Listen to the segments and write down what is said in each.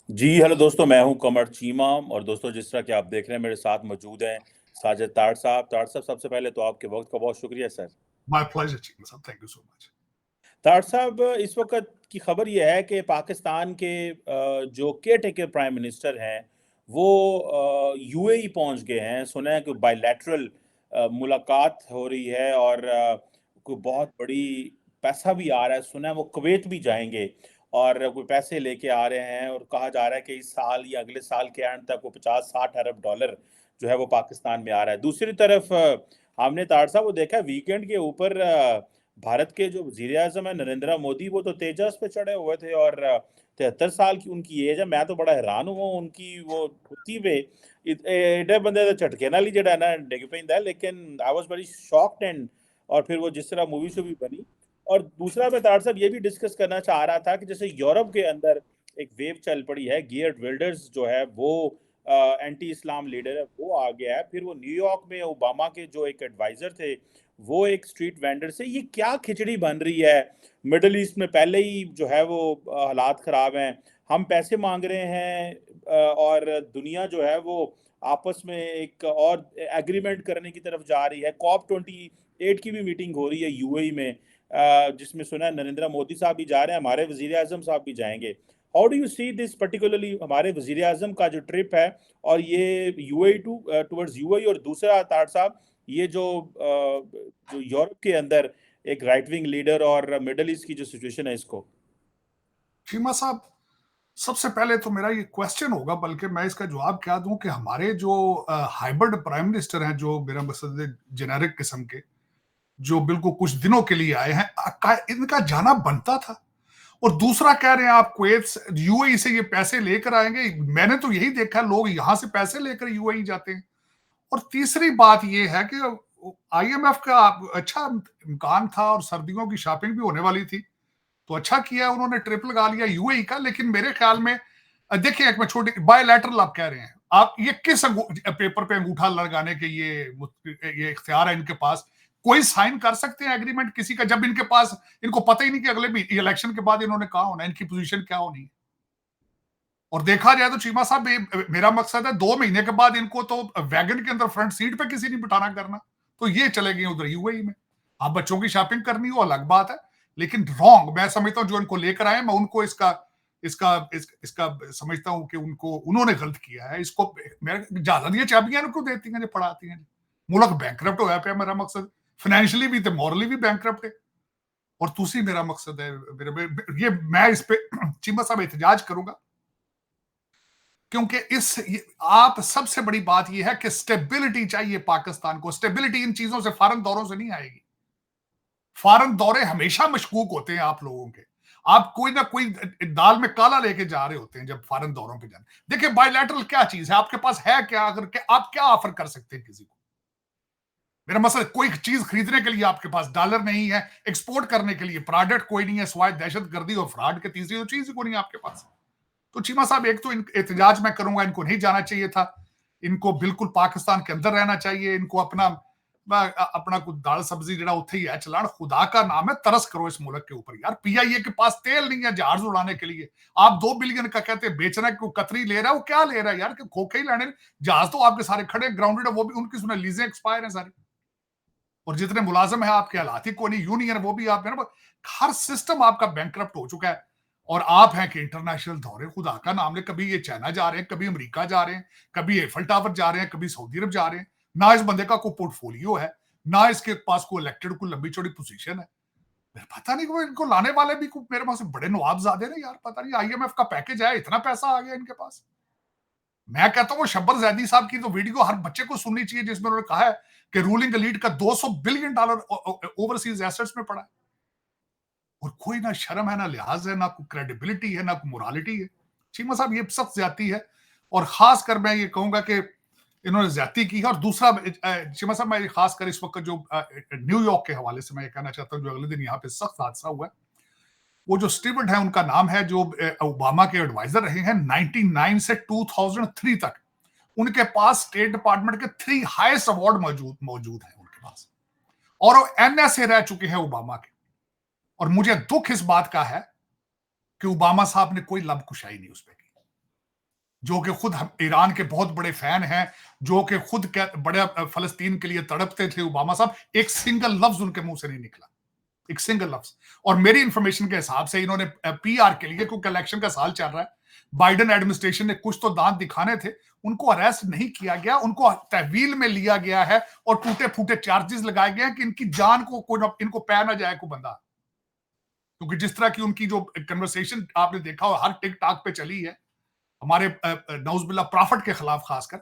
जी hello दोस्तों, मैं हूं कमर चीमा। और दोस्तों, जिस तरह कि आप देख रहे हैं, मेरे साथ मौजूद हैं साजिद ताड़ साहब। सबसे पहले तो आपके वक्त का बहुत शुक्रिया सर। माय प्लेजर चीमा साहब, थैंक यू सो मच। ताड़ साहब, इस वक्त की खबर यह है कि पाकिस्तान के जो केयर टेकर प्राइम मिनिस्टर हैं वो यूएई पहुंच गए हैं। सुना है कि बायलैटरल मुलाकात हो रही है और कोई बहुत बड़ी पैसा भी आ रहा है। सुना है वो कुवैत भी जाएंगे और कोई पैसे लेके आ रहे हैं, और कहा जा रहा है कि इस साल या अगले साल के एंड तक वो 50-60 अरब डॉलर जो है वो पाकिस्तान में आ रहा है। दूसरी तरफ हमने ताड़ साहब वो देखा वीकेंड के ऊपर भारत के जो वजीर आजम है नरेंद्र मोदी, वो तो तेजस पे चढ़े हुए थे और 73 साल की उनकी एज है। मैं तो बड़ा हैरान हुआ उनकी वो धोती पे एडे बंदे तो झटके नाल ही जड़ा ना डिग पैंदा है। लेकिन I was very shocked and और फिर वो जिस तरह मूवी से भी बनी। और दूसरा मैं तार साहब ये भी डिस्कस करना चाह रहा था कि जैसे यूरोप के अंदर एक वेव चल पड़ी है, गियर्ड विल्डर्स जो है वो एंटी इस्लाम लीडर है, वो आ गया है। फिर वो न्यूयॉर्क में ओबामा के जो एक एडवाइजर थे वो एक स्ट्रीट वेंडर से, ये क्या खिचड़ी बन रही है। मिडल ईस्ट में पहले ही जो है वो हालात खराब हैं, हम पैसे मांग रहे हैं और दुनिया जो है वो आपस में एक और एग्रीमेंट करने की तरफ जा रही है। COP28 की भी मीटिंग हो रही है यूएई में, जिसमें सुना है नरेंद्र मोदी साहब भी जा रहे हैं, हमारे वजीर आजम साहब भी जाएंगे। How do you see this, particularly हमारे वजीर आजम का जो ट्रिप है और ये यूएई टूवर्ड्स यूएई, और दूसरा तार साहब ये जो यूरोप के अंदर एक राइट विंग लीडर और मिडल ईस्ट की जो सिचुएशन है इसको। चीमा साहब, सबसे पहले तो मेरा ये क्वेश्चन होगा, बल्कि मैं इसका जवाब क्या दूं कि हमारे जो हाइब्रिड प्राइम मिनिस्टर हैं, जो मेरा मकसद जेनेरिक किस्म के, जो बिल्कुल कुछ दिनों के लिए आए हैं, इनका जाना बनता था। और दूसरा कह रहे हैं आप कुवैत यूएई से ये पैसे लेकर आएंगे। मैंने तो यही देखा, लोग यहां से पैसे लेकर यूएई जाते हैं। और तीसरी बात ये है कि आईएमएफ का अच्छा इम्कान था और सर्दियों की शॉपिंग भी होने वाली थी, तो अच्छा किया उन्होंने ट्रिप लगा लिया यूएई का। लेकिन मेरे ख्याल में देखिए, एक मैं छोटी बायलैटरल आप कह रहे हैं, आप ये किस पेपर पे अंगूठा लगाने के ये इख्तियार है इनके पास? कोई साइन कर सकते हैं एग्रीमेंट किसी का, जब इनके पास, इनको पता ही नहीं कि अगले भी इलेक्शन के बाद इन्होंने कहा होना, इनकी पोजीशन क्या होनी है। और देखा जाए तो चीमा साहब, मेरा मकसद है 2 महीने के बाद इनको तो वैगन के अंदर फ्रंट सीट पे किसी नहीं बिठाना करना, तो ये चले गए उधर यूएई में। आप बच्चों की शॉपिंग करनी हो अलग बात है, लेकिन रॉन्ग मैं समझता हूं जो इनको लेकर आए, मैं उनको इसका इसका इसका समझता हूं कि उनको उन्होंने गलत किया है। इसको मेरे ज्यादा दिया चाबियां इनको देती हैं, जो पढ़ाती हैं। मुल्क बैंकरप्ट होया पे, मेरा मकसद फाइनेंशियली भी तो मॉरली भी बैंकरप्ट है। और दूसरी मेरा मकसद है, ये मैं इस पे चीमा साहब एहतजाज करूंगा, क्योंकि आप सबसे बड़ी बात यह है कि स्टेबिलिटी चाहिए पाकिस्तान को। स्टेबिलिटी इन चीजों से, फॉरेन दौरों से नहीं आएगी। फॉरेन दौरे हमेशा मशकूक होते हैं आप लोगों के। आप कोई ना कोई दाल में काला लेके जा रहे होते हैं जब फॉरेन दौरों पे जाते। देखिए, बायलैटरल क्या चीज है, आपके पास है क्या? अगर आप क्या ऑफर कर सकते हैं किसी को? मेरा मसला, कोई चीज खरीदने के लिए आपके पास डॉलर नहीं है, एक्सपोर्ट करने के लिए प्रोडक्ट कोई नहीं है, सिवाय दहशतगर्दी और फ्रॉड के। तीसरी तो चीज ही कोई नहीं आपके पास। तो चीमा साहब, एक तो एहतजाज मैं करूंगा, इनको नहीं जाना चाहिए था। इनको बिल्कुल पाकिस्तान के अंदर रहना चाहिए। इनको अपना अपना कुछ दाल सब्जी जरा उथे ही है चलान। खुदा का नाम है, तरस करो इस मुल्क के ऊपर यार। पीआईए के पास तेल नहीं है जहाज उड़ाने के लिए। आप 2 बिलियन का कहते हैं बेचना है, कतरी ले रहा है, वो क्या ले रहा है यार? खोखे ही लेने। जहाज तो आपके सारे खड़े ग्राउंडेड है, वो भी उनकी सुना लीजें एक्सपायर है सारी। और जितने मुलाजम है आपके हालात ही कोई नहीं, यूनियन वो भी आप, हर सिस्टम आपका बैंकरप्ट हो चुका है। और आप हैं कि इंटरनेशनल दौरे, खुदा का नाम ले, कभी ये चाइना जा रहे हैं, कभी अमेरिका जा रहे हैं, कभी एफल टावर जा रहे हैं, कभी सऊदी अरब जा रहे हैं। ना इस बंदे का कोई पोर्टफोलियो है, ना इसके पास कोई इलेक्टेड कोई लंबी चौड़ी पोजीशन है। मेरे पता नहीं, इनको लाने वाले भी मेरे पास बड़े नवाबजादे ने यार। पता नहीं आईएमएफ का पैकेज है, इतना पैसा आ गया इनके पास। मैं कहता हूं वो शब्बर जैदी साहब की तो वीडियो हर बच्चे को सुननी चाहिए, जिसमें उन्होंने कहा है कि रूलिंग एलीट का $200 बिलियन ओवरसीज एसेट्स में पड़ा है। और कोई ना शर्म है, ना लिहाज है, ना कोई क्रेडिबिलिटी है, ना कोई मोरालिटी है। चीमा साहब, ये सख्त ज्यादती है। और खासकर मैं ये कहूंगा कि इन्होंने ज्यादती की है। और दूसरा चीमा साहब, मैं खासकर इस वक्त जो न्यूयॉर्क के हवाले से मैं ये कहना चाहता हूँ, जो अगले दिन यहाँ पे सख्त हादसा हुआ है। वो जो स्टीवर्ट है, उनका नाम है, जो ओबामा के एडवाइजर रहे हैं 99 से 2003 तक। उनके पास स्टेट डिपार्टमेंट के 3 हाईएस्ट अवार्ड मौजूद मौजूद हैं उनके पास। और वो एनएसए रह चुके हैं ओबामा के। और मुझे दुख इस बात का है कि ओबामा साहब ने कोई लब कुशाई नहीं उस पर की। जो कि खुद ईरान के बहुत बड़े फैन हैं, जो कि खुद बड़े फलस्तीन के लिए तड़पते थे, ओबामा साहब, एक सिंगल लफ्ज उनके मुंह से नहीं निकला, एक सिंगल लफ्ज। और मेरी इंफॉर्मेशन के हिसाब से इन्होंने पीआर के लिए, क्योंकि इलेक्शन का साल चल रहा है, बाइडेन एडमिनिस्ट्रेशन ने कुछ तो दांत दिखाने थे, उनको अरेस्ट नहीं किया गया, उनको तहवील में लिया गया है और टूटे फूटे चार्जेस लगाए गए हैं कि इनकी जान को इनको पै ना जाए को बंदा। क्योंकि जिस तरह की उनकी जो कन्वर्सेशन आपने देखा हो हर टिकटॉक पे चली है, हमारे नौजुबिल्ला प्रॉफिट के खिलाफ खासकर,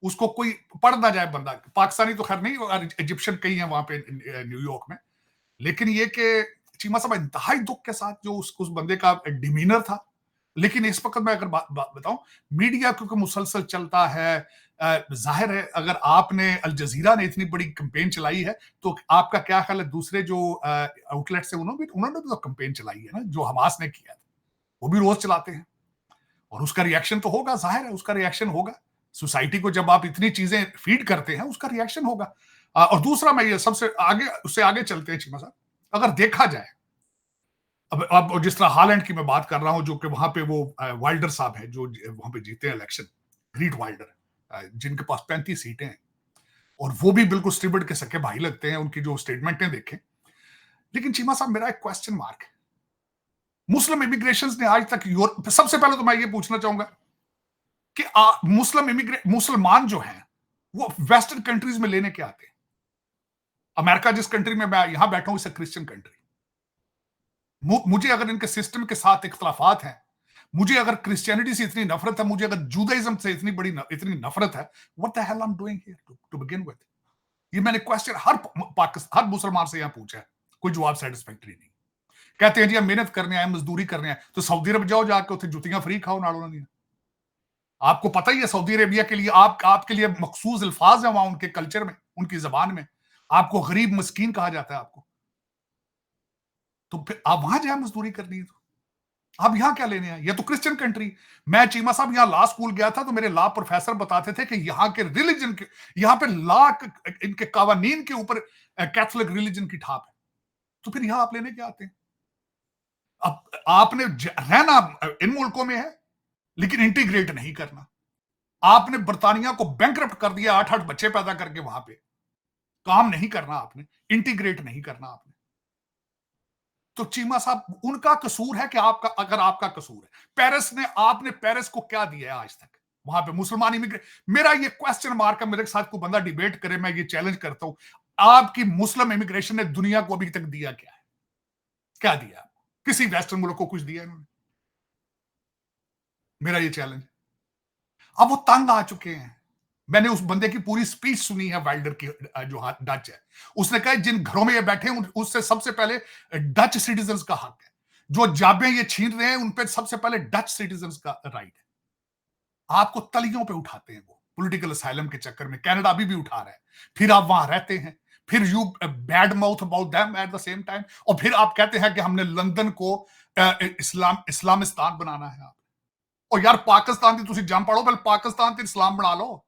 उसको कोई पढ़ ना जाए बंदा। पाकिस्तानी तो खैर नहीं, इजिप्शियन कई हैं वहां पे न्यूयॉर्क में, लेकिन ये कि चीमा साहब इंतहाई दुख के साथ जो उस बंदे का डिमीनर था। लेकिन इस वक्त मैं अगर बात बताऊं, मीडिया क्योंकि मुसलसल चलता है, जाहिर है अगर आपने अल जजीरा ने इतनी बड़ी कैंपेन चलाई है तो आपका क्या ख्याल है दूसरे जो आउटलेट्स है उन्होंने भी तो कैंपेन चलाई है ना, जो हमास ने किया, वो भी रोज चलाते हैं और उसका रिएक्शन तो होगा, जाहिर है उसका रिएक्शन होगा। सोसाइटी को जब आप इतनी चीजें फीड करते हैं उसका रिएक्शन होगा। और दूसरा मैं ये सबसे आगे, उससे आगे चलते हैं चीमा साहब, अगर देखा जाए अब जिस तरह हालैंड की मैं बात कर रहा हूं, जो कि वहां पे वो वाइल्डर साहब है जो वहां पे जीते हैं इलेक्शन, ग्रीट वाइल्डर, जिनके पास 35 सीटें हैं और वो भी बिल्कुल स्टीवर्ड के सके भाई लगते हैं, उनकी जो स्टेटमेंटें देखें। लेकिन चीमा साहब मेरा एक क्वेश्चन मार्क है, मुस्लिम इमिग्रेशन ने आज तक सबसे पहले तो मैं ये पूछना चाहूंगा कि मुसलमान जो हैं वो वेस्टर्न कंट्रीज में लेने के आते हैं। अमेरिका जिस कंट्री में मैं यहां बैठा हूं, इस क्रिश्चियन कंट्री, मुझे अगर इनके सिस्टम के साथ इख्तलाफात हैं, मुझे अगर क्रिश्चियनिटी से इतनी नफरत है, मुझे अगर जूदाइज्म से इतनी नफरत है, what the hell I am doing here to begin with. ये मैंने क्वेश्चन हर मुसलमान से यहां पूछा है, कोई जवाब सेटिस्फैक्टरी नहीं। कहते हैं जी हम मेहनत करने आए, मजदूरी करने आए, तो सऊदी अरब जाओ, जाके उसे जुतियां फ्री खाओ नालों नहीं। आपको पता ही है सऊदी अरेबिया के लिए आपके लिए मखसूस अल्फाज है वहां, उनके कल्चर में, उनकी जबान में आपको गरीब मस्कीन कहा जाता है आपको। तो फिर आप वहां जाए मजदूरी करनी है, तो आप यहां क्या लेने आए? ये तो क्रिश्चियन कंट्री। मैं चीमा साहब यहां लॉ स्कूल गया था तो मेरे लॉ प्रोफेसर बताते थे कि यहाँ के रिलीजन के, यहाँ पे लॉ इनके कावानीन के ऊपर कैथोलिक रिलीजन की ठाप है। तो फिर यहां आप लेने क्या आते हैं? अब आपने रहना इन मुल्कों में है लेकिन इंटीग्रेट नहीं करना। आपने बर्तानिया को बैंकरप्ट कर दिया 8-8 बच्चे पैदा करके, वहां पे काम नहीं करना आपने, इंटीग्रेट नहीं करना आपने। तो चीमा साहब उनका कसूर है कि आपका, अगर आपका कसूर है, पेरिस ने, आपने पेरिस को क्या दिया है आज तक? वहां पे मुसलमान इमिग्रेट, मेरा ये क्वेश्चन मार्क है, मेरे साथ कोई बंदा डिबेट करे, मैं ये चैलेंज करता हूं, आपकी मुस्लिम इमिग्रेशन ने दुनिया को अभी तक दिया क्या है? क्या दिया? किसी वेस्टर्न मुल्क को कुछ दिया इन्होंने? मेरा ये चैलेंज। अब वो तंग आ चुके हैं। मैंने उस बंदे की पूरी स्पीच सुनी है, वाइल्डर की, जो डच है, उसने कहा जिन घरों में ये बैठे हैं उससे सबसे पहले डच सिटीजन्स का हक है, जो जाबे ये छीन रहे हैं उन पे सबसे पहले डच सिटीजन्स का राइट है। आपको तलियों पे उठाते हैं वो पॉलिटिकल असाइलम के चक्कर में, कनाडा अभी भी उठा रहा है, फिर आप वहां रहते हैं, फिर you bad mouth about them at the same time, और फिर आप कहते हैं कि हमने लंदन को इस्लामिस्तान बनाना है। आप, और यार पाकिस्तान की तुम जम पड़ो, पहले पाकिस्तान से इस्लाम बना लो।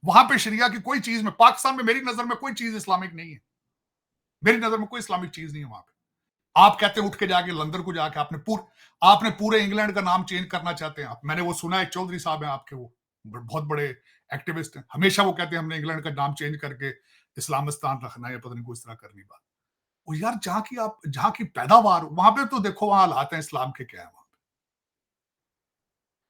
वहां पे शरिया की कोई चीज में, पाकिस्तान में मेरी नजर में कोई चीज इस्लामिक नहीं है, मेरी नजर में कोई इस्लामिक चीज नहीं है वहां पे। आप कहते हैं उठ के जाके लंदन को जाके आपने पूरे इंग्लैंड का नाम चेंज करना चाहते हैं आप। मैंने वो सुना है, चौधरी साहब हैं आपके, वो बहुत बड़े एक्टिविस्ट हैं, हमेशा वो कहते हैं हमने इंग्लैंड का नाम चेंज करके इस्लामिस्तान रखना है, पता नहीं कोई इस तरह करनी बात। और यार जहां की पैदावार, वहां पे तो देखो वहां हालात हैं इस्लाम के क्या है।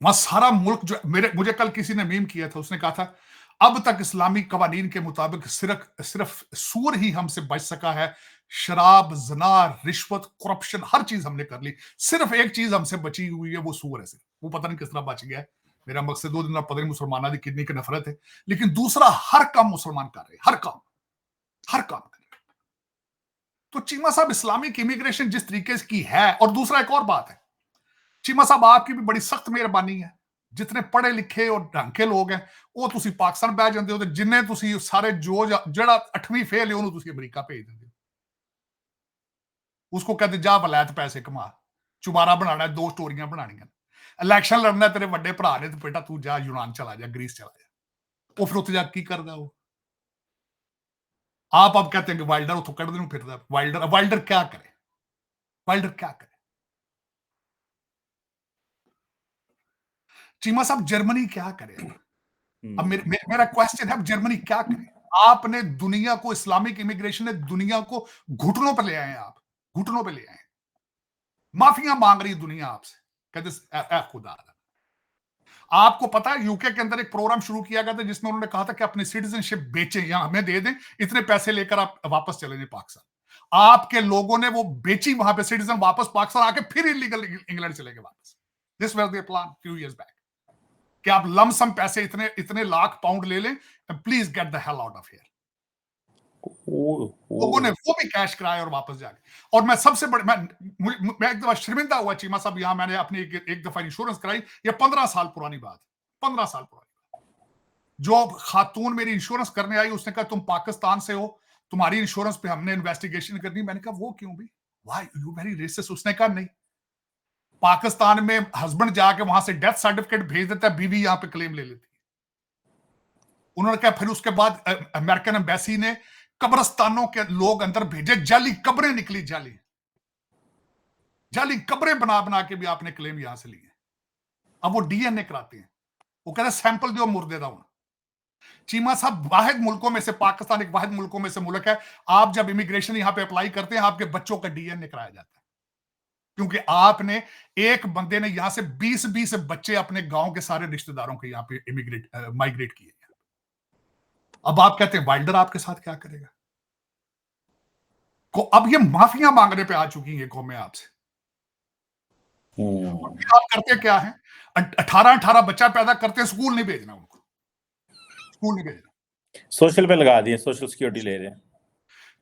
वहां सारा मुल्क जो, मुझे कल किसी ने मीम किया था, उसने कहा था अब तक इस्लामी कवानीन के मुताबिक सिर्फ सूर ही हमसे बच सका है, शराब, जना, रिश्वत, करप्शन, हर चीज हमने कर ली, सिर्फ एक चीज हमसे बची हुई है, वो सूर है। सिर्फ वो पता नहीं किस तरह बच गया है। मेरा मकसद दो दिन पता नहीं मुसलमाना की कितनी की नफरत है, लेकिन दूसरा हर काम मुसलमान कर रहे, हर काम कर रहे। तो चीमा साहब इस्लामिक इमिग्रेशन जिस तरीके की है, और दूसरा एक और बात है चीमा साहब, आपकी भी बड़ी सख्त मेहरबानी है, जितने पढ़े लिखे और ढंग के लोग हैं वो तुसी पाकिस्तान बह जाते हो, तो जिन्हें तुसी सारे जो जड़ा 8वीं फेल है उन्होंने तुसी अमेरिका भेज देते हो। उसको कहते जा वलैत पैसे कमा, चुबारा बनाना, 2 स्टोरियां बनानियां, इलेक्शन लड़ना तेरे बड़े भरा ने, तो बेटा तू जा यूनान चला जा, ग्रीस चला जा। वो फिर उत्थे जा की करदा वो? आप अब कहते हैं कि वाइल्डर उतो कढ़दे नूं फिरदा, वाइल्डर क्या करे? वाइल्डर क्या करे? चीमा साहब जर्मनी क्या करे? अब हम्म। मेरा क्वेश्चन है, अब जर्मनी क्या करे? आपने दुनिया को, इस्लामिक इमिग्रेशन ने दुनिया को घुटनों पर ले आए हैं, आप घुटनों पे ले आए। माफिया मांग रही दुनिया आपसे, कहते खुदा। आपको पता है यूके के अंदर एक प्रोग्राम शुरू किया गया था जिसमें उन्होंने कहा था कि अपनी सिटीजनशिप बेचें या हमें दे दें, इतने पैसे लेकर आप वापस चले जाएं पाकिस्तान। आपके लोगों ने वो बेची वहां पे सिटीजन, वापस पाकिस्तान आके फिर इलीगल इंग्लैंड चले गए वापस। This was their plan few years back कि आप लमसम पैसे इतने इतने लाख पाउंड ले लें and please get the hell out of here. लोगों ने वो भी कैश कराया और वापस जाके। और मैं सबसे बड़े मैं एक दफा शर्मिंदा हुआ चीमा साहब, यहां मैंने अपनी एक दफा इंश्योरेंस कराई, ये 15 साल पुरानी बात, 15 साल पुरानी बात। जो खातून मेरी इंश्योरेंस करने आई उसने कहा तुम पाकिस्तान से हो, तुम्हारी इंश्योरेंस पे हमने इन्वेस्टिगेशन करनी। मैंने कहा वो क्यों भी, व्हाई यू वेरी रेसिस्ट? उसने कहा नहीं, पाकिस्तान में हस्बैंड जाके वहां से डेथ सर्टिफिकेट भेज देता है, बीवी यहां पे क्लेम ले लेती है। उन्होंने कहा फिर उसके बाद अमेरिकन एम्बेसी ने कब्रिस्तानों के लोग अंदर भेजे, जाली कब्रें निकली, जाली जाली कब्रें बना बना के भी आपने क्लेम यहां से लिए। अब वो डीएनए कराते हैं, वो कहते हैं सैंपल दो मुर्दे दा होना। चीमा साहब वाहिद मुल्कों में से, पाकिस्तान एक वाहिद मुल्कों में से मुल्क है, आप जब इमिग्रेशन यहां पे अप्लाई करते हैं आपके बच्चों का डीएनए कराया जाता है, क्योंकि आपने एक बंदे ने यहां से 20-20 बच्चे अपने गांव के सारे रिश्तेदारों के यहां पे माइग्रेट किए। अब आप कहते हैं वाइल्डर आपके साथ क्या करेगा? को अब ये माफिया मांगने पे आ चुकी है कौमें आपसे। आप करते क्या है, 18-18 बच्चा पैदा करते हैं, स्कूल नहीं भेजना उनको, स्कूल नहीं भेजना, सोशल पे लगा दिए, सोशल सिक्योरिटी ले रहे हैं।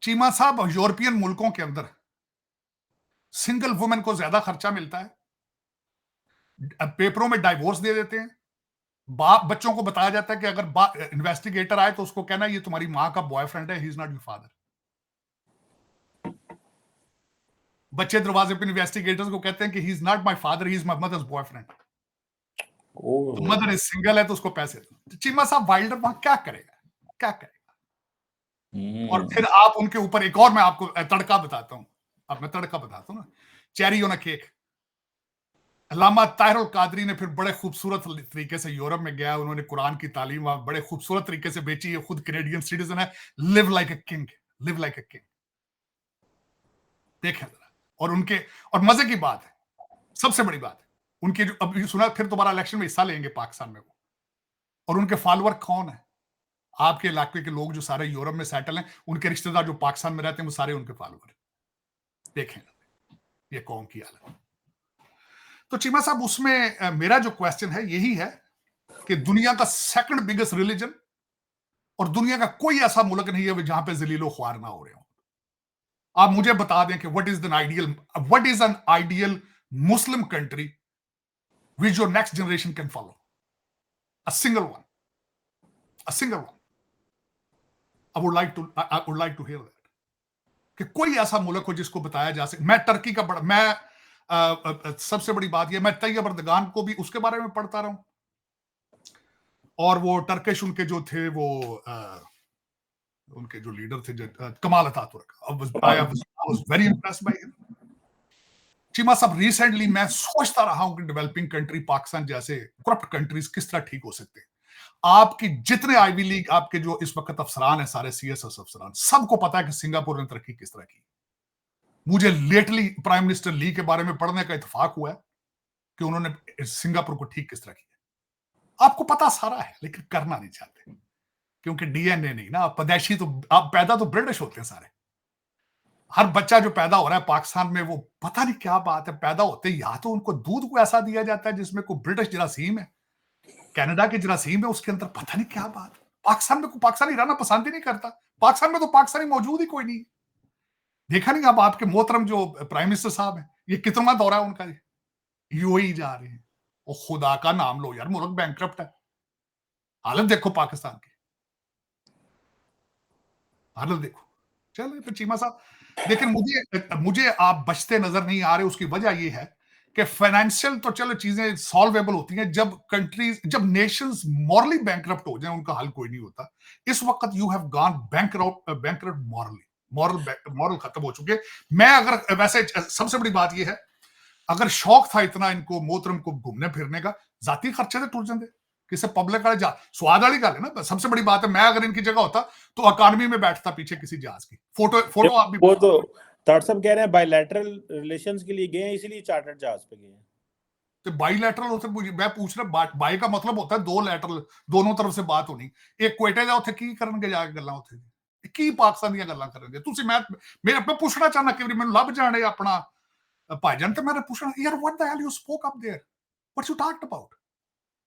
चीमा साहब यूरोपियन मुल्कों के अंदर सिंगल वुमेन को ज्यादा खर्चा मिलता है, पेपरों में डाइवोर्स दे देते हैं, बाप बच्चों को बताया जाता है कि अगर इन्वेस्टिगेटर आए तो उसको कहना ये तुम्हारी मां का बॉयफ्रेंड है, he is not your father. बच्चे दरवाजे पे इन्वेस्टिगेटर्स को कहते हैं कि he is not my father, he is my mother's boyfriend. तो मदर इज सिंगल है तो उसको पैसे दो। चीमा साहब वाइल्डर वहां क्या करेगा, क्या करेगा? और फिर आप उनके ऊपर एक और मैं आपको तड़का बताता हूं, अब मैं तड़का बताता हूं ना, चेरी ऑन अ केक। अल्लामा ताहिरुल कादरी ने फिर बड़े खूबसूरत तरीके से यूरोप में गया, उन्होंने कुरान की तालीम बड़े खूबसूरत तरीके से बेची है, खुद कैनेडियन सिटीजन है, live like a king, live like a king. देखें जरा, और उनके, और मजे की बात है, सबसे बड़ी बात है, उनके जो अब सुना फिर दोबारा इलेक्शन में हिस्सा लेंगे पाकिस्तान में वो, और उनके फॉलोअर कौन है? आपके इलाके के लोग जो सारे यूरोप में सेटल हैं, उनके रिश्तेदार जो पाकिस्तान में रहते हैं वो सारे उनके फॉलोअर। देखें ये कौम की हालत। तो चीमा साहब उसमें मेरा जो क्वेश्चन है यही है कि दुनिया का सेकंड बिगेस्ट रिलीजन, और दुनिया का कोई ऐसा मुल्क नहीं है जहां पे जलीलो ख्वार ना हो रहे हो। आप मुझे बता दें कि what is an ideal Muslim country which your next generation can follow, a single one, a single one. I would like to hear that कि कोई ऐसा मुल्क हो जिसको बताया जा सके। मैं टर्की का बड़ा, मैं सबसे बड़ी बात यह, मैं तैयब अर्दगान को भी उसके बारे में पढ़ता रहा हूं, और वो टर्किश उनके जो थे वो उनके जो लीडर थे Kemal Ataturk, I was very impressed by him. Cheema साहब रिसेंटली मैं सोचता रहा हूं कि डेवलपिंग कंट्री पाकिस्तान जैसे करप्ट कंट्रीज किस तरह ठीक हो सकते हैं। आपकी जितने आईवी लीग आपके जो इस वक्त अफसरान है, सारे सीएसएस अफसरान, सबको पता है कि सिंगापुर ने तरक्की किस तरह की। मुझे लेटली प्राइम मिनिस्टर ली के बारे में पढ़ने का इत्तेफाक हुआ है कि उन्होंने सिंगापुर को ठीक किस तरह किया। आपको पता सारा है लेकिन करना नहीं चाहते, क्योंकि डीएनए नहीं ना, पैदाइशी तो आप पैदा तो ब्रिटिश होते हैं सारे। हर बच्चा जो पैदा हो रहा है पाकिस्तान में, वो पता नहीं क्या बात है, पैदा होते या तो उनको दूध को ऐसा दिया जाता है जिसमें कोई ब्रिटिश जरासीम है, कनाडा की जरासीम है उसके अंदर, पता नहीं क्या बात। पाकिस्तान में कोई पाकिस्तानी रहना पसंद ही नहीं करता, पाकिस्तान में तो पाकिस्तानी मौजूद ही कोई नहीं। देखा नहीं अब आपके मोहतरम जो प्राइम मिनिस्टर साहब है, ये कितना दौरा है उनका, यूएई जा रहे हैं। और खुदा का नाम लो यार, मुल्क बैंकरप्ट है। हालत देखो पाकिस्तान की, हालत देखो। चलो फिर चीमा साहब, लेकिन मुझे आप बचते नजर नहीं आ रहे। उसकी वजह यह है कि फाइनेंशियल तो चलो चीजें सॉल्वेबल होती हैं, जब कंट्रीज, जब नेशंस मॉरली बैंकरप्ट हो जाए उनका हल कोई नहीं होता। इस वक्त you have gone bankrupt morally, moral खत्म हो चुके। मैं अगर वैसे सबसे बड़ी बात यह है अगर शौक था इतना इनको मोहतरम को घूमने फिरने का, जाती खर्चे से टूट जाते, किसे पब्लिक वाले स्वाद वाली गल है ना। सबसे बड़ी बात है, मैं अगर इनकी जगह होता तो अकादमी में बैठता पीछे किसी जहाज की, फोटो आप भी वो तो तार साहब कह रहे हैं बायलैटरल रिलेशंस के लिए गए हैं, इसीलिए चार्टर्ड जहाज पे गए हैं। तो बाईलैटरल होते, मैं पूछ रहा, बाई का मतलब होता है दो लैटरल, दोनों तरफ से बात होनी। एक क्वेटे जा उत्थे की करनगे जाके गल्लां, उत्थे की पाकिस्तान ਦੀਆਂ ਗੱਲਾਂ ਕਰਨਗੇ ਤੁਸੀਂ। मैं पूछना चाहना कि ਮੈਨੂੰ ਲੱਭ ਜਾਣੇ ਆਪਣਾ ਭਾਈਜਾਨ, ਤੇ मैंने पूछना यार what the hell you spoke up there, what you talked about,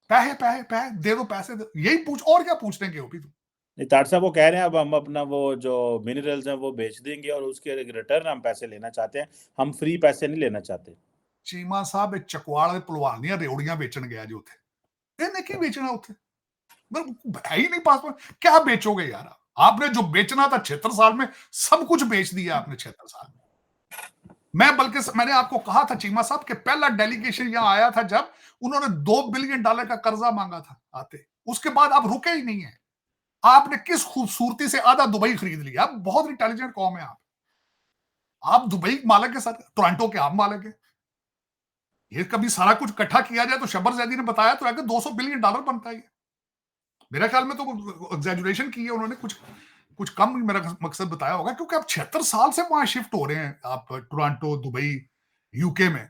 पैसे पैसे पैसे दे दो, पैसे दे, यही पूछ, और क्या पूछने के हो भी तुम। नहीं, तार साहब वो कह रहे हैं अब हम अपना वो जो मिनरल्स हैं वो बेच देंगे और उसके रिटर्न हम पैसे लेना चाहते हैं, हम फ्री पैसे नहीं लेना चाहते। चीमा साहब चकवाल ਦੇ ਭਲਵਾਨ ਦੀਆਂ रेवड़ियां बेचन गया जी ਉੱਥੇ, ਇਹਨੇ ਕੀ बेचना ਉੱਥੇ, है ही नहीं पासपोर्ट, क्या बेचोगे यार। आपने जो बेचना था 76 साल में सब कुछ बेच दिया आपने 76 साल में। बल्कि मैंने आपको कहा था चीमा साहब कि पहला डेलीगेशन यहां आया था जब उन्होंने $2 बिलियन का कर्जा मांगा था आते, उसके बाद आप रुके ही नहीं है। आपने किस खूबसूरती से आधा दुबई खरीद लिया। आप बहुत इंटेलिजेंट कौम है। आप दुबई मालिक है सर, टोरंटो के आप मालिक है। ये कभी सारा कुछ इकट्ठा किया जाए तो शबर जैदी ने बताया तो है कि $200 बिलियन बनता है। मेरे ख्याल में तो एग्जैजुरेशन की है उन्होंने, कुछ कम मेरा मकसद बताया होगा, क्योंकि आप 76 साल से वहां शिफ्ट हो रहे हैं, आप टोरंटो, दुबई, यूके में।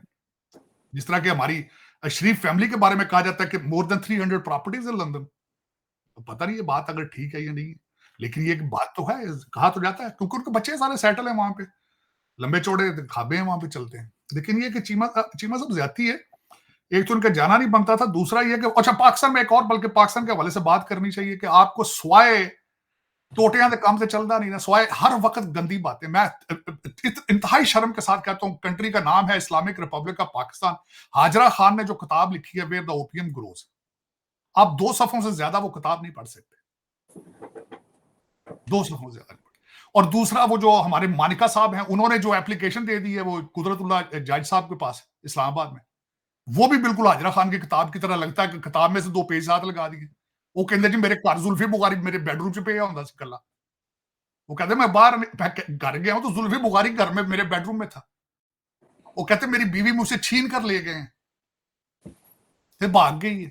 जिस तरह की हमारी शरीफ फैमिली के बारे में कहा जाता है कि more than 300 properties in London. तो पता नहीं ये बात अगर ठीक है या नहीं, लेकिन ये बात तो है, कहा तो जाता है, क्योंकि उनके बच्चे सारे सेटल हैं वहां पे, लंबे चौड़े खाबे हैं वहां पे चलते हैं। लेकिन ये कि चीमा सब ज्यादती है। एक तो उनका जाना नहीं बनता था, दूसरा ये कि अच्छा पाकिस्तान में एक और, बल्कि पाकिस्तान के हवाले से बात करनी चाहिए कि आपको स्वाए टोटियां के काम से चलता नहीं ना, स्वाए हर वक्त गंदी बातें। मैं इंतहाई शर्म के साथ कहता हूं, कंट्री का नाम है Islamic Republic of Pakistan. Hajra Khan ने जो किताब लिखी है वेयर द ओपियम ग्रोज, आप 2 सफों से ज्यादा वो किताब नहीं पढ़ सकते, 2 सफों से ज्यादा। और दूसरा वो जो हमारे मानिका साहब हैं, उन्होंने जो एप्लीकेशन दे दी है वो कुदरतुल्लाह जज साहब के पास इस्लामाबाद में, वो भी बिल्कुल हाजरा खान की किताब की तरह लगता है कि किताब में से 2 पेज साथ लगा दिए। वो कहते जी मेरे घर जुल्फी बुखारी मेरे बेडरूम च पे होता कला। वो कहते मैं बाहर घर गया हूं तो जुल्फी बुखारी घर में मेरे बेडरूम में था। वो कहते मेरी बीवी मुझसे छीन कर ले गए हैं, फिर भाग गई है।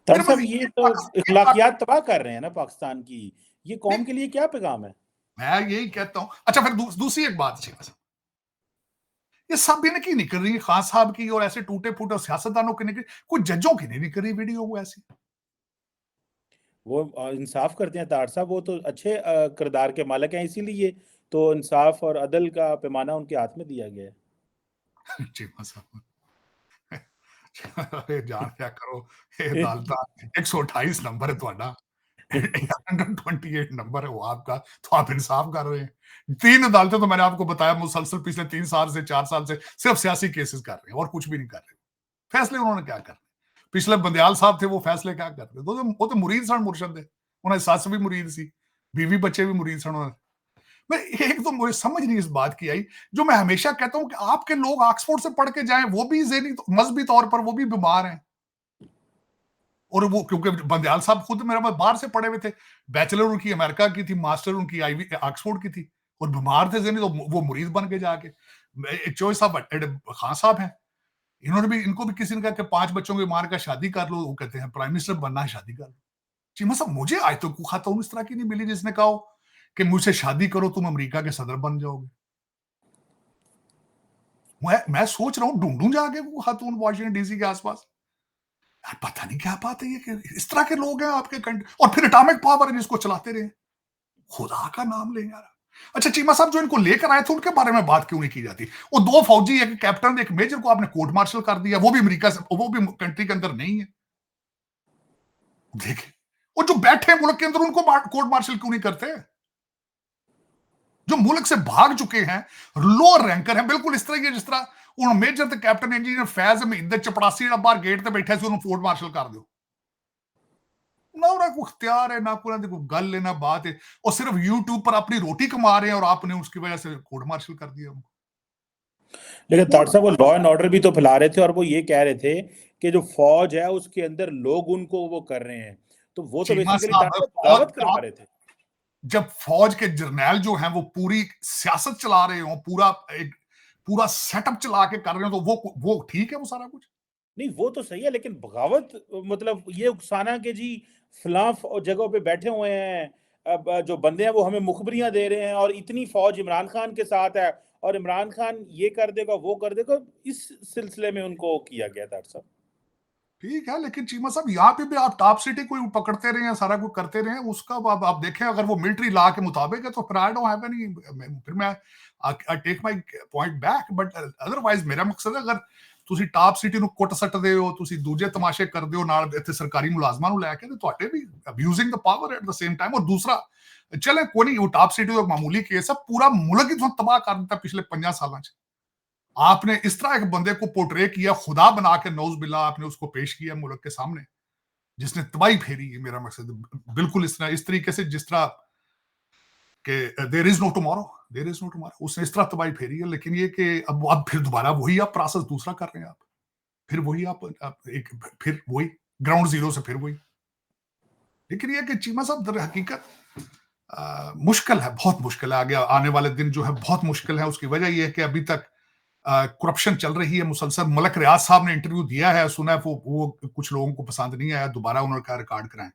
तार साहब ये तो इखलाकियात तबाह कर रहे हैं ना पाकिस्तान की, ये कौम के लिए क्या पैगाम है? मैं यही कहता हूं। अच्छा फिर दूसरी एक बात, ये सब इनकी निकल रही है, खान साहब की और ऐसे टूटे फूटे सियासतदानों की निकली, कोई जजों की नहीं निकल रही वीडियो वो ऐसी। वो इंसाफ करते हैं तार साहब, वो तो अच्छे किरदार के मालिक हैं, इसीलिए तो इंसाफ और अदल का पैमाना उनके हाथ में दिया गया है। चीमा साहब अरे जान क्या करो, ये अदालत 128 नंबर है ਤੁਹਾਡਾ, 128 नंबर है वो आपका, तो आप इंसाफ कर रहे हैं। 3 अदालतें तो मैंने आपको बताया मुसलसल पिछले 3 साल से 4 साल से सिर्फ सियासी केसेस कर रहे हैं और कुछ भी नहीं कर रहे। फैसले उन्होंने क्या करने, पिछले बंदयाल साहब थे, वो फैसले क्या करते, वो तो मुरीद सन मुर्शद थे, उन्हें सस भी मुरीद सी, बीवी बच्चे भी मुरीद सन। मैं एक तो मुझे समझ नहीं इस बात की आई, जो मैं हमेशा कहता हूं कि आपके लोग ऑक्सफोर्ड से पढ़ के जाएं, वो भी मजहबी तौर पर वो भी बीमार हैं। और वो क्योंकि बंदयाल साहब खुद मेरा बाहर से पढ़े हुए थे, बैचलर उनकी अमेरिका की थी, मास्टर उनकी आईवी ऑक्सफोर्ड की थी, और बीमार थे जहनी, तो वो मुरीद बन के जाके चोई साहब खान साहब हैं, इन्होंने भी, इनको भी किसी ने कहा कि 5 बच्चों की मार का शादी कर लो, वो कहते हैं प्राइम मिनिस्टर बनना है शादी कर लो। चीमा साहब मुझे आज तो खातून इस तरह की नहीं मिली जिसने कहा कि मुझसे शादी करो तुम अमेरिका के सदर बन जाओगे। मैं सोच रहा हूं ढूंढूं जाके वो खातून वाशिंगटन डीसी के आसपास, यार पता नहीं क्या बात है ये कि इस तरह के लोग हैं आपके कंट्री, और फिर एटॉमिक पावर है जिसको चलाते रहे, खुदा का नाम ले यार। अच्छा चीमा साहब जो इनको लेकर आए थे उनके बारे में बात क्यों नहीं की जाती? वो 2 फौजी, एक कैप्टन, एक मेजर को आपने कोर्ट मार्शल कर दिया, वो भी अमेरिका से, वो भी कंट्री के अंदर नहीं है। देखे वो जो बैठे मुल्क के अंदर उनको कोर्ट मार्शल क्यों नहीं करते? जो मुल्क से भाग चुके हैं, लोअर रैंकर हैं, बिल्कुल इस तरह की जिस तरह उन मेजर ते कैप्टन इंजीनियर फैज अमीद चपड़ासी बाहर गेट ते बैठा सी, उन्होंने कोर्ट मार्शल कर दो ना, उन्हें कोई इख्तियार है ना, कोई गल है ना बात है, और सिर्फ यूट्यूब पर अपनी रोटी कमा रहे हैं और आपने उसकी वजह से कोर्ट मार्शल कर दिया उनको। लेकिन तार साहब वो लॉ एंड ऑर्डर भी तो फैला रहे थे, और वो ये कह रहे थे कि जो फौज है उसके अंदर लोग उनको वो कर रहे हैं, तो वो तो बेसिकली बगावत करवा रहे थे। जब फौज के जर्नैल जो हैं वो पूरी सियासत चला रहे हो, पूरा सेटअप चला के कर रहे हो, तो वो ठीक है, वो सारा कुछ? नहीं वो तो सही है, लेकिन बगावत मतलब ये उकसाना के जी फलां जगहों पे बैठे हुए हैं, अब जो बंदे हैं वो हमें मुखबरियां दे रहे हैं और इतनी फौज इमरान खान के साथ है और इमरान खान ये कर देगा वो कर देगा, इस सिलसिले में उनको किया गया था सर। ठीक है, लेकिन चीमा साहब यहाँ पे भी आप टॉप सिटी कोई पकड़ते रहे हैं, सारा कुछ करते रहे हैं, उसका आप देखें, अगर वो मिलिट्री लॉ के मुताबिक है तो फिर आई डोंट हैव एनी, फिर मैं I take my point back, but otherwise मेरा मकसद है, अगर ਤੁਸੀਂ ਟਾਪ ਸਿਟੀ ਨੂੰ ਕੁੱਟ ਸੱਟਦੇ ਹੋ, ਤੁਸੀਂ ਦੂਜੇ ਤਮਾਸ਼ੇ ਕਰਦੇ ਹੋ ਨਾਲ ਇੱਥੇ ਸਰਕਾਰੀ ਮੁਲਾਜ਼ਮਾਂ ਨੂੰ ਲੈ ਕੇ, ਤੇ ਤੁਹਾਡੇ ਵੀ abusing the power at the same time. ਔਰ ਦੂਸਰਾ, ਚਲੇ ਕੋਈ ਨਹੀਂ, ਉਹ ਟਾਪ ਸਿਟੀ ਦਾ ਮਾਮੂਲੀ ਕੇਸ ਹੈ, ਪੂਰਾ ਮੁਲਕ ਹੀ ਤੁਹਾਨੂੰ ਤਬਾਹ ਕਰ ਦਿੱਤਾ ਪਿਛਲੇ 5 ਸਾਲਾਂ 'ਚ। आपने इस तरह एक बंदे को पोर्ट्रे किया, खुदा बना के, नौज बिल्ला आपने उसको पेश किया मुल्क के सामने, जिसने तबाही फेरी है। मेरा मकसद बिल्कुल इस तरीके से, जिस तरह के there is no tomorrow, there is no tomorrow, उसने इस तरह तबाही फेरी है। लेकिन ये कि अब फिर दोबारा वही आप प्रोसेस दूसरा कर रहे हैं, आप फिर वही आप एक फिर वही ग्राउंड जीरो से फिर वही। लेकिन ये कि चीमा साहब दर हकीकत मुश्किल है, बहुत मुश्किल है, आगे आने वाले दिन जो है बहुत मुश्किल है। उसकी वजह यह है कि अभी तक करप्शन चल रही है मुसलसल। मलक रियाज साहब ने इंटरव्यू दिया है, सुना है वो कुछ लोगों को पसंद नहीं आया, दोबारा उन्होंने कहा रिकॉर्ड कराएं।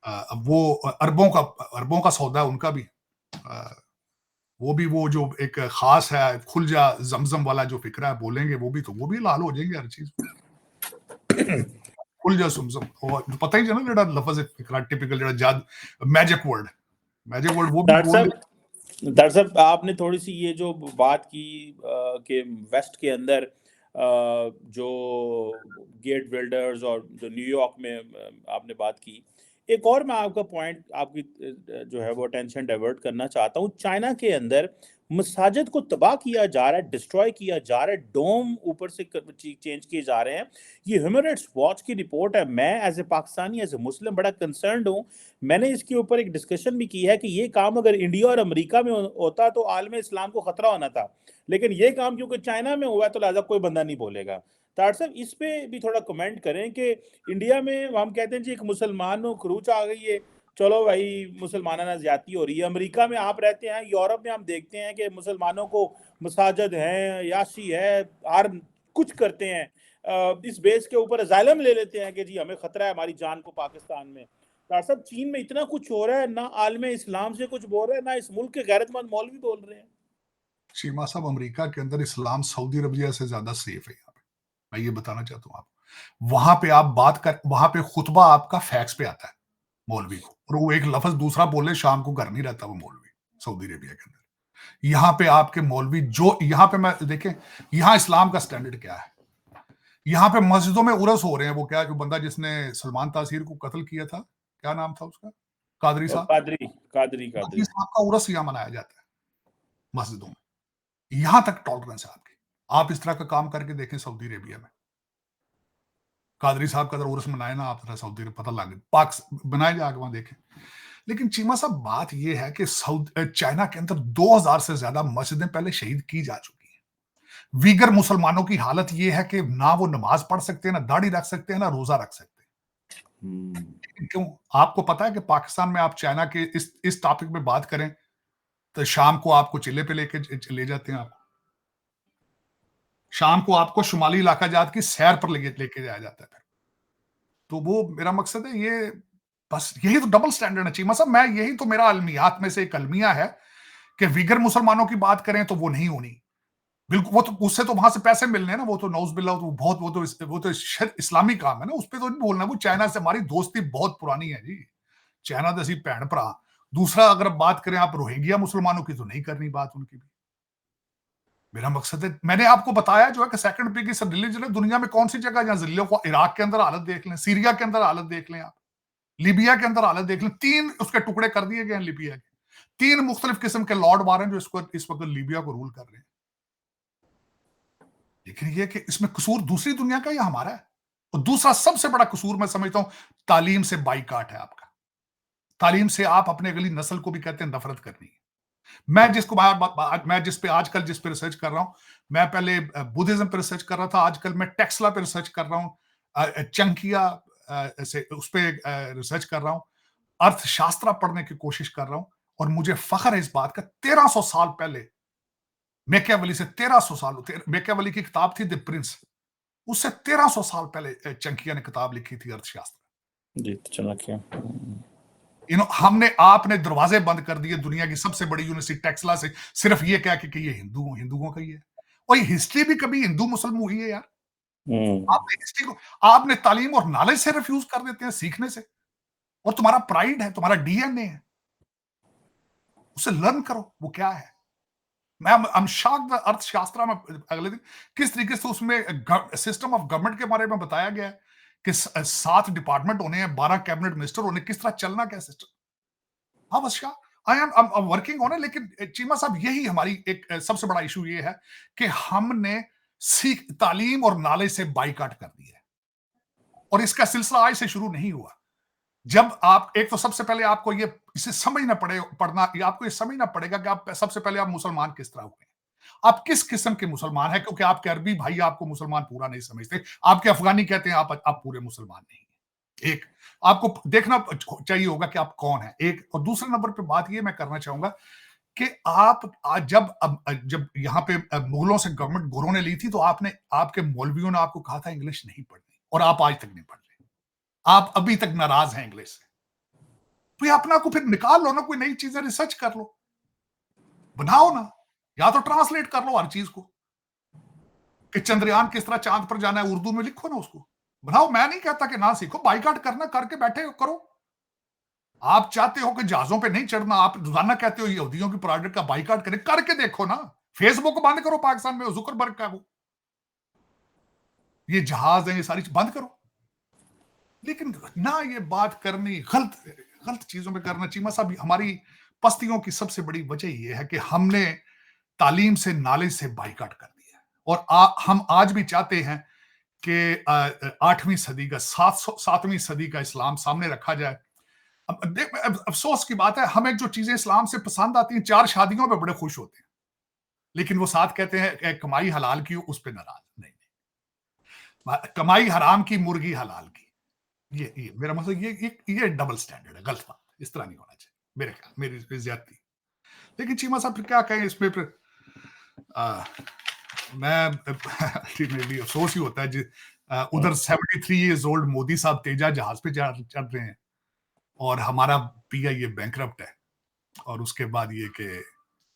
अब वो अरबों का सौदा है उनका भी, वो भी वो जो एक खास है खुल जा जमजम वाला जो फिक्रा है, बोलेंगे वो भी, तो वो भी लाल हो जाएंगे हर चीज। खुल जा सुमसम, और पता ही ना जेड़ा लफ्ज फिक्रा टिपिकल जेड़ा जाद मैजिक वर्ड वो भी बोल। दरअसल आपने थोड़ी सी ये जो बात की कि वेस्ट के अंदर जो गेट बिल्डर्स और जो न्यूयॉर्क में आपने बात की, एक और मैं आपका पॉइंट आपकी जो है वो अटेंशन डाइवर्ट करना चाहता हूँ। चाइना के अंदर मसाजिद को तबाह किया जा रहा है, डिस्ट्रॉय किया जा रहा है, डोम ऊपर से चेंज किए जा रहे हैं। ये ह्यूमन राइट्स वॉच की रिपोर्ट है। मैं as a Pakistani, as a Muslim बड़ा कंसर्न्ड हूँ। मैंने इसके ऊपर एक डिस्कशन भी की है कि ये काम अगर इंडिया और अमेरिका में होता तो आलम इस्लाम को खतरा होना था, लेकिन ये काम क्योंकि चाइना में हुआ है तो लिहाजा कोई बंदा नहीं बोलेगा। तार साहब इस पे भी थोड़ा कमेंट करें कि इंडिया में हम कहते हैं जी एक मुसलमान खरूच आ गई है, चलो भाई मुसलमाना ना ज्यादती हो रही है। अमेरिका में आप रहते हैं, यूरोप में हम देखते हैं कि मुसलमानों को मसाजिद हैं, याशी है, हर कुछ करते हैं, इस बेस के ऊपर अजाइलम ले लेते हैं कि जी हमें खतरा है हमारी जान को पाकिस्तान में। डॉक्टर साहब चीन में इतना कुछ हो रहा है, ना आलमे इस्लाम से कुछ बोल रहे हैं, ना इस मुल्क के गैरतमंद मौलवी बोल रहे हैं। शीमा साहब, अमेरिका के अंदर इस्लाम सऊदी अरबिया से ज्यादा सेफ है। यहाँ पे मैं ये बताना चाहता हूँ आपको, वहां पे आप बात कर, वहां पे खुतबा आपका फैक्स पे आता है मौलवी को, और वो एक लफ्ज दूसरा बोले शाम को घर नहीं रहता वो मौलवी सऊदी अरेबिया के अंदर। यहाँ पे आपके मौलवी जो, यहाँ पे मैं देखें यहाँ इस्लाम का स्टैंडर्ड क्या है। यहाँ पे मस्जिदों में उरस हो रहे हैं, वो क्या, जो बंदा जिसने सलमान तासीर को कत्ल किया था, क्या नाम था उसका, कादरी साहब, कादरी साहब का उरस यहाँ मनाया जाता है मस्जिदों में। यहां तक टॉलरेंस है आपकी। आप इस तरह का काम करके देखें सऊदी अरेबिया में, कादरी साहब का अगर उर्स मनाए ना आप, सऊदी अरब पता लगे, पाक बनाए जाके वहां देखें। लेकिन चीमा साहब बात यह है कि चाइना के अंदर 2000 से ज्यादा मस्जिदें पहले शहीद की जा चुकी हैं। वीगर मुसलमानों की हालत यह है कि ना वो नमाज पढ़ सकते हैं, ना दाढ़ी रख सकते हैं, ना रोजा रख सकते हैं। क्यों? आपको पता है कि पाकिस्तान में आप चाइना के इस टॉपिक में बात करें तो शाम को आपको चिल्ले पे ले जाते हैं, आपको शाम को आपको शुमाली इलाका जात की सैर पर लेके जाया जाता है। तो वो मेरा मकसद है, ये बस यही तो डबल स्टैंडर्ड है चीमा साहब। मैं यही तो मेरा अलमियात में से एक अलमिया है कि विगर मुसलमानों की बात करें तो वो नहीं होनी, बिल्कुल। वो तो उससे तो वहां से पैसे मिलने हैं ना, वो तो नौज बिल्ला, तो बहुत वो तो इस्लामी काम है ना, उस पर तो नहीं बोलना। वो चाइना से हमारी दोस्ती बहुत पुरानी है जी, चाइना तो ऐसी भैन भरा। दूसरा, अगर बात करें आप रोहिंग्या मुसलमानों की, तो नहीं करनी बात उनकी भी। मेरा मकसद है, मैंने आपको बताया जो है कि सेकंड बिगेस्ट रिलीजन है दुनिया में, कौन सी जगह जहां जिलों को, इराक के अंदर हालत देख लें, सीरिया के अंदर हालत देख लें, आप लीबिया के अंदर हालत देख लें। 3 उसके टुकड़े कर दिए गए हैं लीबिया के। 3 मुख्तलिफ किस्म के लॉर्ड वार हैं जो इस वक्त लीबिया को रूल कर रहे हैं। लेकिन यह कि इसमें कसूर दूसरी दुनिया का या हमारा है। और दूसरा सबसे बड़ा कसूर मैं समझता हूं, तालीम से बाइकाट है आपका। तालीम से आप अपने अगली नस्ल को भी कहते हैं नफरत करनी है। मैं जिस पे आजकल जिस पे रिसर्च कर रहा हूं, मैं पहले बुद्धिज्म पे रिसर्च कर रहा था, आजकल मैं टेक्सला पे रिसर्च कर रहा हूं, चंकिया से उस पे रिसर्च कर रहा हूं, अर्थशास्त्र पढ़ने की कोशिश कर रहा हूं। और मुझे फख्र है इस बात का, 1300 साल पहले मैकियावेली से 1300 साल, मैकियावेली की किताब थी द प्रिंस, उससे 1300 साल पहले चंकिया ने किताब लिखी थी अर्थशास्त्र। जी, चाणक्य। हमने आपने दरवाजे बंद कर दिए दुनिया की सबसे बड़ी यूनिवर्सिटी टेक्सला से, सिर्फ ये क्या कि ये हिंदुओं का ही है। और हिस्ट्री भी कभी हिंदू मुस्लिम हुई है यार? आपने हिस्ट्री को, आपने तालीम और नॉलेज से रिफ्यूज कर देते हैं, सीखने से। और तुम्हारा प्राइड है, तुम्हारा डीएनए है, उसे लर्न करो वो क्या है। मैं शॉक्ड अर्थशास्त्र में अगले दिन किस तरीके से उसमें सिस्टम ऑफ गवर्नमेंट के बारे में बताया गया है कि 7 डिपार्टमेंट होने हैं, 12 कैबिनेट मिनिस्टर होने, किस तरह चलना क्या सिस्टम। हाँ बस आई एम वर्किंग ऑन है। लेकिन चीमा साहब, यही हमारी एक सबसे बड़ा इशू ये है कि हमने तालीम और नॉलेज से बाइकाट कर दिया है। और इसका सिलसिला आज से शुरू नहीं हुआ। जब आप एक तो सबसे पहले आपको ये इसे समझना पड़ना, ये आपको ये समझना पड़ेगा कि आप सबसे पहले आप मुसलमान किस तरह हुए, आप किस किस्म के मुसलमान हैं। क्योंकि आपके अरबी भाई आपको मुसलमान पूरा नहीं समझते, आपके अफगानी कहते हैं आप पूरे मुसलमान नहीं हैं। एक आपको देखना चाहिए होगा कि आप कौन है। एक और दूसरे नंबर पे बात ये मैं करना चाहूंगा कि आप आज जब यहाँ पे मुगलों से गवर्नमेंट गोरों ने ली थी, तो आपके मौलवियों ने आपको कहा था इंग्लिश नहीं पढ़नी, और आप आज तक नहीं पढ़ रहे, आप अभी तक नाराज हैं इंग्लिश से। तो ये अपना को फिर निकाल लो ना, कोई नई चीजें रिसर्च कर लो, बनाओ ना, या तो ट्रांसलेट कर लो हर चीज को कि चंद्रयान किस तरह चांद पर जाना है, उर्दू में लिखो ना, उसको बनाओ। मैं नहीं कहता कि ना सीखो, बाइकाट करना, करके बैठे करो। आप चाहते हो कि जहाजों पे नहीं चढ़ना, आप रोजाना कहते हो यहूदियों की प्रोडक्ट का बाइकाट करें, करके देखो ना। फेसबुक बंद करो पाकिस्तान में, जुकरबर्ग का वो ये जहाज है, ये सारी बंद करो। लेकिन ना ये बात करनी, गलत गलत चीजों में करना। चीमा साहब, हमारी पस्तियों की सबसे बड़ी वजह यह है कि हमने तालीम से, नॉलेज से बाइकाट कर दिया। और हम आज भी चाहते हैं कि 8वीं सदी का 7वीं सदी का इस्लाम सामने रखा जाए। अफसोस की बात है, हमें जो चीजें इस्लाम से पसंद आती हैं, 4 शादियों में बड़े खुश होते हैं, लेकिन वो साथ कहते हैं कमाई हलाल की, उस पर नाराज नहीं। कमाई हराम की, मुर्गी हलाल की। ये मेरा मतलब ये डबल स्टैंडर्ड है, गलत बात, इस तरह नहीं होना चाहिए मेरे ख्याल, मेरी ज्यादती। लेकिन चीमा साहब फिर क्या कहें इसमें, फिर मैं अल्टीमेटली अफसोस ही होता है उधर 73 इयर्स ओल्ड मोदी साहब तेजा जहाज पे चढ़ रहे हैं, और हमारा पीआईए बैंकरप्ट है, और उसके बाद ये कि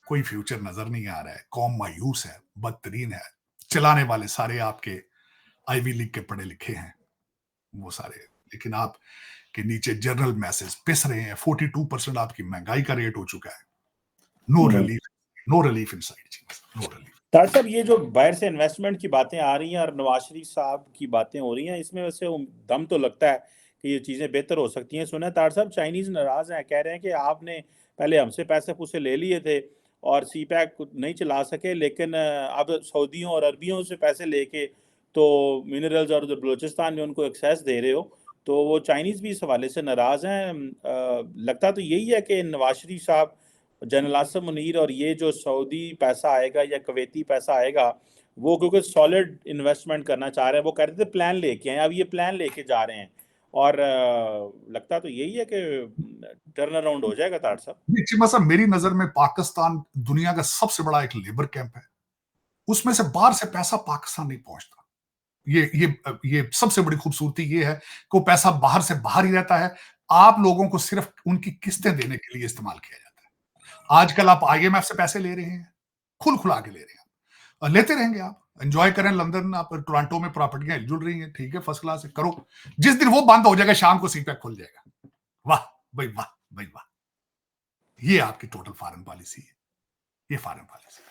कोई फ्यूचर नजर नहीं आ रहा है, कौम मायूस है, बदतरीन है, चलाने वाले सारे आपके आईवी लीग के पढ़े लिखे हैं वो सारे, लेकिन आप के नीचे जनरल मैसेज पिस रहे हैं। 42% आपकी महंगाई का रेट हो चुका है। No relief, no relief inside, no relief. Doctor साहब, ये जो बाहर से इन्वेस्टमेंट की बातें आ रही हैं और नवाज शरीफ साहब की बातें हो रही हैं, इसमें वैसे दम तो लगता है कि ये चीज़ें बेहतर हो सकती हैं। सुना है डॉक्टर साहब चाइनीज़ नाराज़ हैं, कह रहे हैं कि आपने पहले हमसे पैसे पूसे ले लिए थे और सी पैक नहीं चला सके, लेकिन अब सऊदियों और अरबियों से पैसे लेके तो मिनरल्स और जो बलूचिस्तान में उनको एक्सेस दे रहे हो, तो वो चाइनीज़ भी इस हवाले से नाराज़ हैं। लगता तो यही है कि नवाज शरीफ साहब, जनरल आसिम मुनीर और ये जो सऊदी पैसा आएगा या कुवैती पैसा आएगा, वो क्योंकि सॉलिड इन्वेस्टमेंट करना चाह रहे हैं, वो कह रहे थे प्लान लेके आए, अब ये प्लान लेके जा रहे हैं, और लगता तो यही है कि टर्न अराउंड हो जाएगा तार साहब। चीमा साहब, मेरी नजर में पाकिस्तान दुनिया का सबसे बड़ा एक लेबर कैंप है, उसमें से बाहर से पैसा पाकिस्तान नहीं पहुंचता। ये सबसे बड़ी खूबसूरती ये है कि वो पैसा बाहर से बाहर ही रहता है, आप लोगों को सिर्फ उनकी किस्तें देने के लिए इस्तेमाल किया जाता है। आजकल आप आईएमएफ से पैसे ले रहे हैं, खुल खुला के ले रहे हैं, और लेते रहेंगे। आप एंजॉय करें, लंदन, आप टोरंटो में प्रॉपर्टियां जुड़ रही हैं, ठीक है, फर्स्ट क्लास से करो। जिस दिन वो बंद हो जाएगा, शाम को सीपैक खुल जाएगा। वाह भाई वाह भाई वाह, ये आपकी टोटल फॉरेन पॉलिसी है, ये फॉरेन पॉलिसी।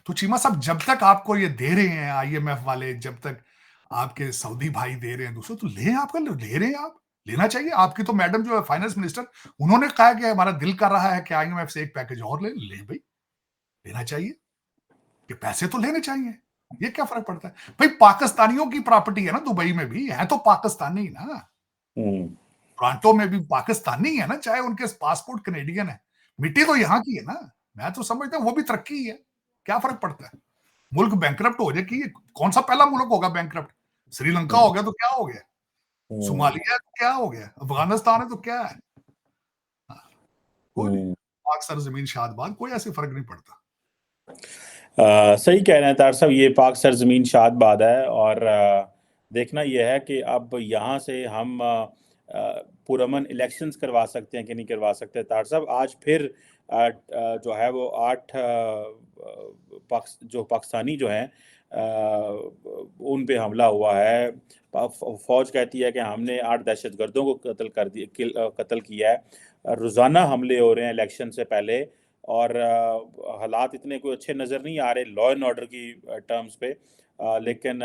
तो चीमा साहब, जब तक आपको ये दे रहे हैं आईएमएफ वाले, जब तक आपके सऊदी भाई दे रहे हैं दूसरे, तो ले आपका ले रहे हैं, आप लेना चाहिए। आपकी तो मैडम जो है फाइनेंस मिनिस्टर, उन्होंने कहा कि हमारा दिल कर रहा है कि आईएमएफ से एक पैकेज और ले भाई, लेना चाहिए, कि पैसे तो लेने चाहिए। ये क्या फर्क पड़ता है भाई, पाकिस्तानियों की प्रॉपर्टी है ना, दुबई में भी है तो पाकिस्तानी ना, टोरंटो में भी पाकिस्तानी है ना, चाहे उनके पासपोर्ट कनेडियन है, मिट्टी तो यहाँ की है ना। मैं तो समझता हूँ वो भी तरक्की है, क्या फर्क पड़ता है। मुल्क बैंकरप्ट हो जाए कि कौन सा पहला मुल्क होगा बैंकरप्ट? श्रीलंका हो गया तो क्या हो गया, सोमालिया तो क्या हो गया, अफगानिस्तान है तो क्या है। हाँ, कोई नहीं, पाक सर जमीन शाद बाद, कोई ऐसे फर्क नहीं पड़ता। सही कह रहे हैं तार साहब, ये पाक सरजमीन शाद बात है। और देखना यह है कि अब यहाँ से हम पुरअमन इलेक्शंस करवा सकते हैं कि नहीं करवा सकते। तार साहब, आज फिर जो है वो 8 जो पाकिस्तानी जो हैं उन पे हमला हुआ है। फौज कहती है कि हमने 8 दहशतगर्दों को कत्ल किया है। रोज़ाना हमले हो रहे हैं इलेक्शन से पहले, और हालात इतने कोई अच्छे नज़र नहीं आ रहे लॉ एंड ऑर्डर की टर्म्स पे। लेकिन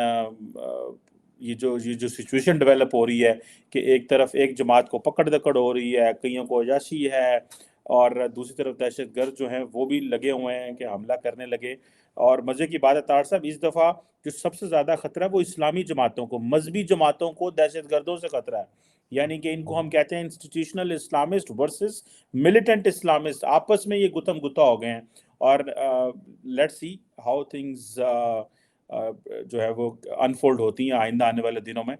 ये जो सिचुएशन डेवलप हो रही है कि एक तरफ एक जमात को पकड़ दकड़ हो रही है, कईयों को अयाशी है, और दूसरी तरफ दहशतगर्द जो हैं वो भी लगे हुए हैं कि हमला करने लगे। और मज़े की बात है तार साहब, इस दफ़ा जो सबसे ज़्यादा खतरा है वो इस्लामी जमातों को, मजहबी जमातों को दहशतगर्दों से खतरा है। यानी कि इनको हम कहते हैं institutional Islamist versus militant Islamist, आपस में ये गुतम गुता हो गए हैं। और लेट्स सी हाउ थिंग्स जो है वो अनफोल्ड होती हैं आइंदा आने वाले दिनों में।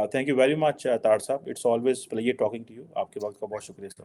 थैंक यू वेरी मच तार साहब, it's always pleasure talking to you. आपके वक्त का बहुत शुक्रिया सर।